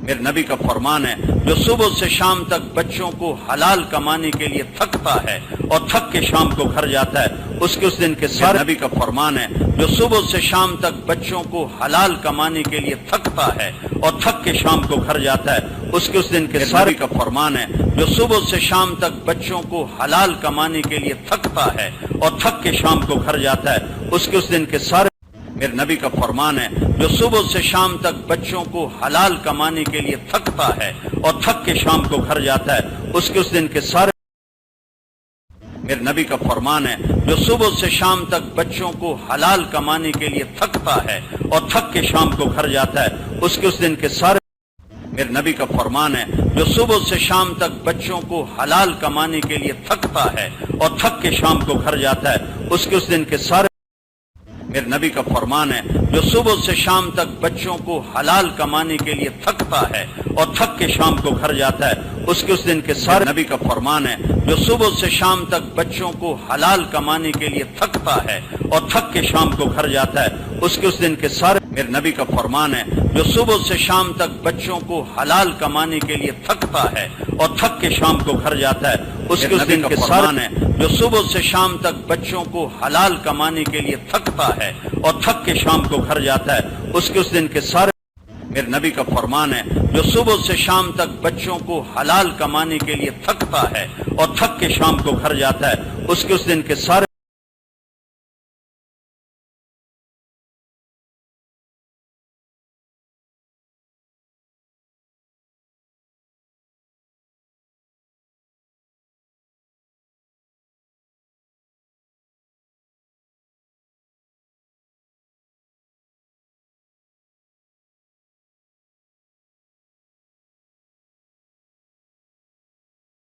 میرے نبی کا فرمان ہے جو صبح سے شام تک بچوں کو حلال کمانے کے لیے تھکتا ہے اور تھک کے شام کو گھر جاتا ہے اس کے اس دن کے سارے نبی کا فرمان ہے جو صبح سے شام تک بچوں کو حلال کمانے کے لیے تھکتا ہے اور تھک کے شام کو گھر جاتا ہے اس کے اس دن کے سارے کا فرمان ہے جو صبح سے شام تک بچوں کو حلال کمانے کے لیے تھکتا ہے اور تھک کے شام کو گھر جاتا ہے اس کے اس دن کے سارے میرے نبی کا فرمان ہے جو صبح سے شام تک بچوں کو حلال کمانے کے لیے تھکتا ہے اور تھک کے شام کو گھر جاتا ہے اس کے اس دن کے سارے میرے نبی کا فرمان ہے جو صبح سے شام تک بچوں کو حلال کمانے کے لیے تھکتا ہے اور تھک کے شام کو گھر جاتا ہے اس کے اس دن کے سارے میرے نبی کا فرمان ہے جو صبح سے شام تک بچوں کو حلال کمانے کے لیے تھکتا ہے اور تھک کے شام کو گھر جاتا ہے اس کے اس دن کے سارے میرے نبی کا فرمان ہے جو صبح سے شام تک بچوں کو حلال کمانے کے لیے تھکتا ہے اور تھک کے شام کو گھر جاتا ہے اس کے اس دن کے سارے نبی کا فرمان ہے جو صبح سے شام تک بچوں کو حلال کمانے کے لیے تھکتا ہے اور تھک کے شام کو گھر جاتا ہے اس کے اس دن کے سارے میرے نبی کا فرمان ہے جو صبح سے شام تک بچوں کو حلال کمانے کے لیے تھکتا ہے اور تھک کے شام کو گھر جاتا ہے اس کے اس دن کے فرمان ہے جو صبح سے شام تک بچوں کو حلال کمانے کے لیے تھکتا ہے اور تھک کے شام کو گھر جاتا ہے اس کے اس دن کے سارے میرے نبی کا فرمان ہے جو صبح سے شام تک بچوں کو حلال کمانے کے لیے تھکتا ہے اور تھک کے شام کو گھر جاتا ہے اس کے اس دن کے سارے